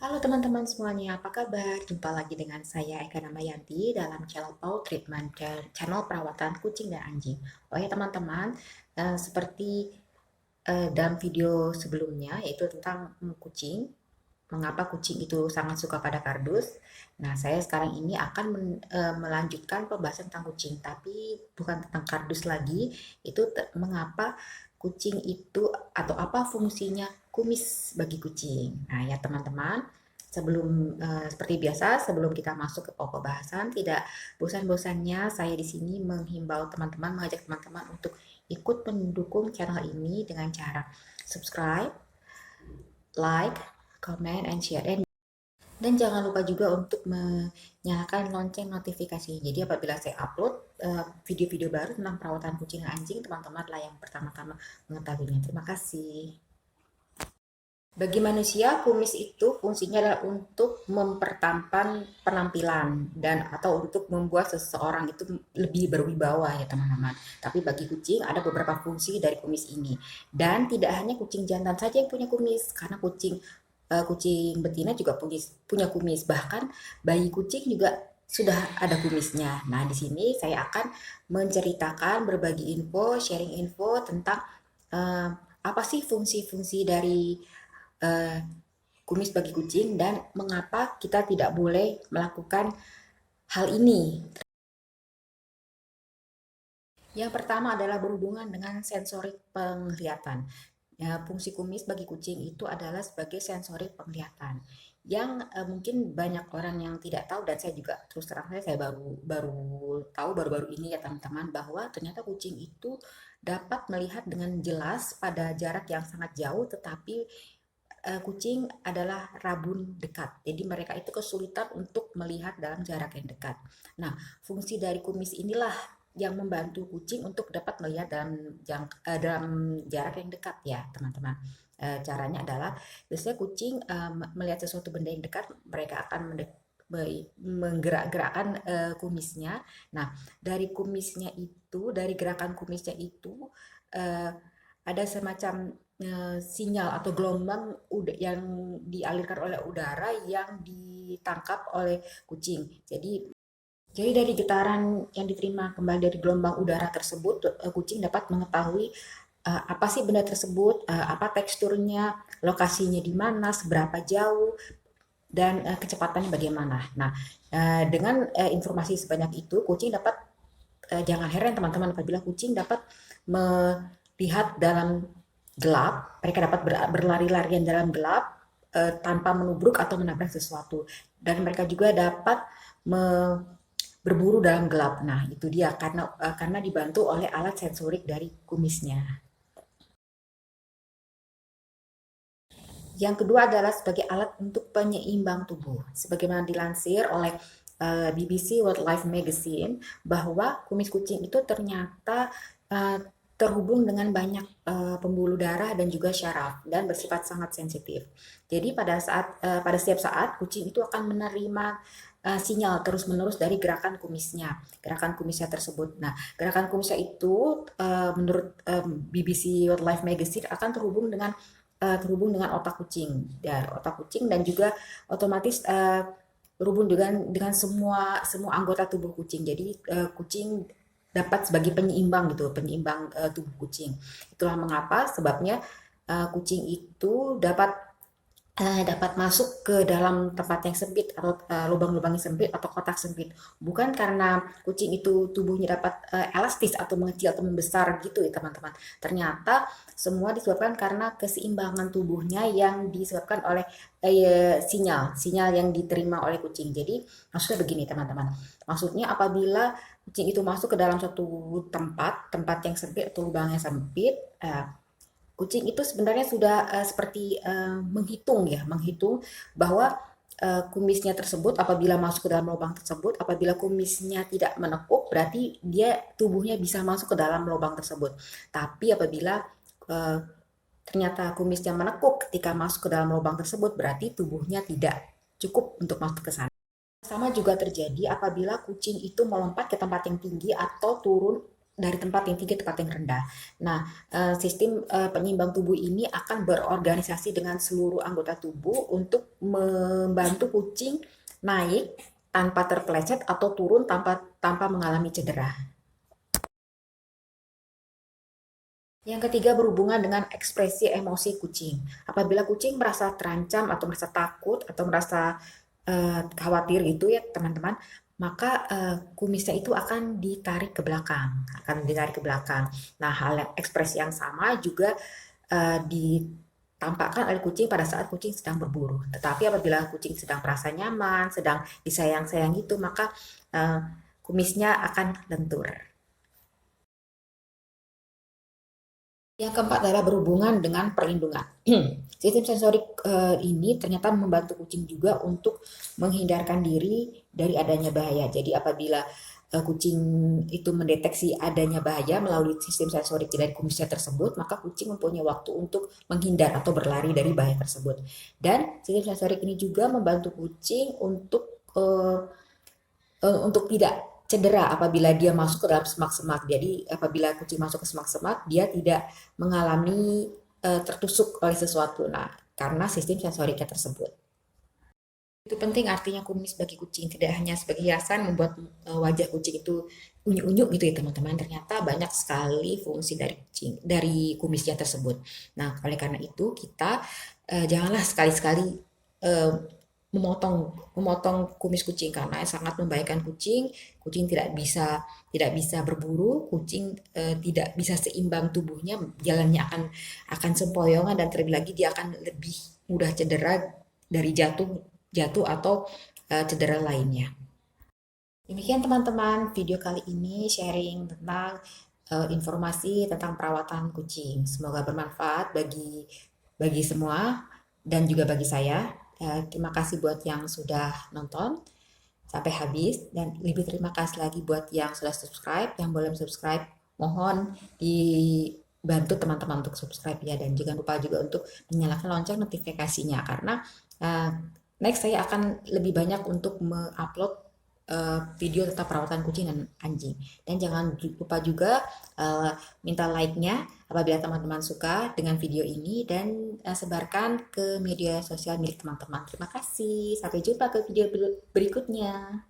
Halo teman-teman semuanya, apa kabar? Jumpa lagi dengan saya Eka Namayanti dalam channel Paw Treatment, channel perawatan kucing dan anjing. Oh ya teman-teman, seperti dalam video sebelumnya yaitu tentang kucing, mengapa kucing itu sangat suka pada kardus. Nah, saya sekarang ini akan melanjutkan pembahasan tentang kucing, tapi bukan tentang kardus lagi, itu mengapa kucing itu atau apa fungsinya kumis bagi kucing. Nah, ya teman-teman, seperti biasa, sebelum kita masuk ke pokok bahasan, tidak bosan-bosannya saya di sini menghimbau teman-teman, mengajak teman-teman untuk ikut mendukung channel ini dengan cara subscribe, like, comment, and share. Dan jangan lupa juga untuk menyalakan lonceng notifikasi. Jadi apabila saya upload video-video baru tentang perawatan kucing dan anjing, teman-teman lah yang pertama-tama mengetahuinya. Terima kasih. Bagi manusia, kumis itu fungsinya adalah untuk mempertampan penampilan dan atau untuk membuat seseorang itu lebih berwibawa ya teman-teman. Tapi bagi kucing ada beberapa fungsi dari kumis ini. Dan tidak hanya kucing jantan saja yang punya kumis, karena kucing betina juga punya kumis. Bahkan bayi kucing juga sudah ada kumisnya. Nah, di sini saya akan menceritakan, berbagi info, sharing info tentang eh, apa sih fungsi-fungsi dari eh, kumis bagi kucing dan mengapa kita tidak boleh melakukan hal ini. Yang pertama adalah berhubungan dengan sensorik penglihatan. Ya, fungsi kumis bagi kucing itu adalah sebagai sensorik penglihatan yang mungkin banyak orang yang tidak tahu, dan saya juga terus terang saya baru baru tahu baru-baru ini ya teman-teman, bahwa ternyata kucing itu dapat melihat dengan jelas pada jarak yang sangat jauh, tetapi kucing adalah rabun dekat. Jadi mereka itu kesulitan untuk melihat dalam jarak yang dekat. Nah, fungsi dari kumis inilah yang membantu kucing untuk dapat melihat dalam jarak yang dekat ya, teman-teman. Caranya adalah biasanya kucing melihat sesuatu benda yang dekat, mereka akan menggerak-gerakkan kumisnya. Nah, dari kumisnya itu, dari gerakan kumisnya itu uh, ada semacam sinyal atau gelombang yang dialirkan oleh udara yang ditangkap oleh kucing. Jadi dari getaran yang diterima kembali dari gelombang udara tersebut, kucing dapat mengetahui apa sih benda tersebut, apa teksturnya, lokasinya di mana, seberapa jauh, dan kecepatannya bagaimana. Nah, dengan informasi sebanyak itu, kucing dapat, jangan heran teman-teman apabila kucing dapat melihat dalam gelap, mereka dapat berlari-larian dalam gelap tanpa menubruk atau menabrak sesuatu. Dan mereka juga dapat berburu dalam gelap. Nah, itu dia karena dibantu oleh alat sensorik dari kumisnya. Yang kedua adalah sebagai alat untuk penyeimbang tubuh. Sebagaimana dilansir oleh BBC Wildlife Magazine, bahwa kumis kucing itu ternyata uh, terhubung dengan banyak pembuluh darah dan juga syaraf dan bersifat sangat sensitif. Jadi pada setiap saat kucing itu akan menerima sinyal terus-menerus dari gerakan kumisnya tersebut. Nah, gerakan kumisnya itu menurut BBC Wildlife Magazine akan terhubung dengan otak kucing, dan juga otomatis berhubung dengan semua semua anggota tubuh kucing. Jadi kucing dapat sebagai penyeimbang gitu, penyeimbang tubuh kucing. Itulah mengapa sebabnya kucing itu dapat masuk ke dalam tempat yang sempit atau lubang-lubang yang sempit atau kotak sempit, bukan karena kucing itu tubuhnya dapat elastis atau mengecil atau membesar gitu ya teman-teman. Ternyata semua disebabkan karena keseimbangan tubuhnya yang disebabkan oleh sinyal sinyal yang diterima oleh kucing. Jadi maksudnya begini teman-teman, maksudnya apabila kucing itu masuk ke dalam suatu tempat yang sempit atau lubang yang sempit, kucing itu sebenarnya sudah seperti menghitung bahwa kumisnya tersebut apabila masuk ke dalam lubang tersebut, apabila kumisnya tidak menekuk, berarti tubuhnya bisa masuk ke dalam lubang tersebut. Tapi apabila uh, ternyata kumisnya menekuk ketika masuk ke dalam lubang tersebut, berarti tubuhnya tidak cukup untuk masuk ke sana. Sama juga terjadi apabila kucing itu melompat ke tempat yang tinggi atau turun dari tempat yang tinggi ke tempat yang rendah. Nah, sistem penyeimbang tubuh ini akan berorganisasi dengan seluruh anggota tubuh untuk membantu kucing naik tanpa terpeleset atau turun tanpa tanpa mengalami cedera. Yang ketiga berhubungan dengan ekspresi emosi kucing. Apabila kucing merasa terancam atau merasa takut atau merasa khawatir gitu ya teman-teman, maka kumisnya itu akan ditarik ke belakang, akan ditarik ke belakang. Nah, hal yang ekspresi yang sama juga ditampakkan oleh kucing pada saat kucing sedang berburu. Tetapi apabila kucing sedang merasa nyaman, sedang disayang-sayang gitu, maka kumisnya akan lentur. Yang keempat adalah berhubungan dengan perlindungan. Sistem sensorik ini ternyata membantu kucing juga untuk menghindarkan diri dari adanya bahaya. Jadi apabila kucing itu mendeteksi adanya bahaya melalui sistem sensorik dari kumisnya tersebut, maka kucing mempunyai waktu untuk menghindar atau berlari dari bahaya tersebut. Dan sistem sensorik ini juga membantu kucing untuk tidak cedera apabila dia masuk ke dalam semak-semak. Jadi apabila kucing masuk ke semak-semak, dia tidak mengalami tertusuk oleh sesuatu. Nah, karena sistem sensoriknya tersebut. Itu penting artinya kumis bagi kucing tidak hanya sebagai hiasan membuat wajah kucing itu unyu-unyu gitu ya teman-teman. Ternyata banyak sekali fungsi dari kucing, dari kumisnya tersebut. Nah, oleh karena itu kita janganlah sekali-sekali eh, memotong memotong kumis kucing karena sangat membahayakan kucing. Kucing tidak bisa berburu, kucing tidak bisa seimbang tubuhnya, jalannya akan sempoyongan dan terlebih lagi dia akan lebih mudah cedera dari jatuh jatuh atau cedera lainnya. Demikian teman-teman video kali ini sharing tentang informasi tentang perawatan kucing. Semoga bermanfaat bagi bagi semua dan juga bagi saya. Terima kasih buat yang sudah nonton sampai habis dan lebih terima kasih lagi buat yang sudah subscribe. Yang belum subscribe mohon dibantu teman-teman untuk subscribe ya dan jangan lupa juga untuk menyalakan lonceng notifikasinya karena uh, next saya akan lebih banyak untuk mengupload video tentang perawatan kucing dan anjing. Dan jangan lupa juga minta like-nya apabila teman-teman suka dengan video ini dan sebarkan ke media sosial milik teman-teman. Terima kasih. Sampai jumpa ke video berikutnya.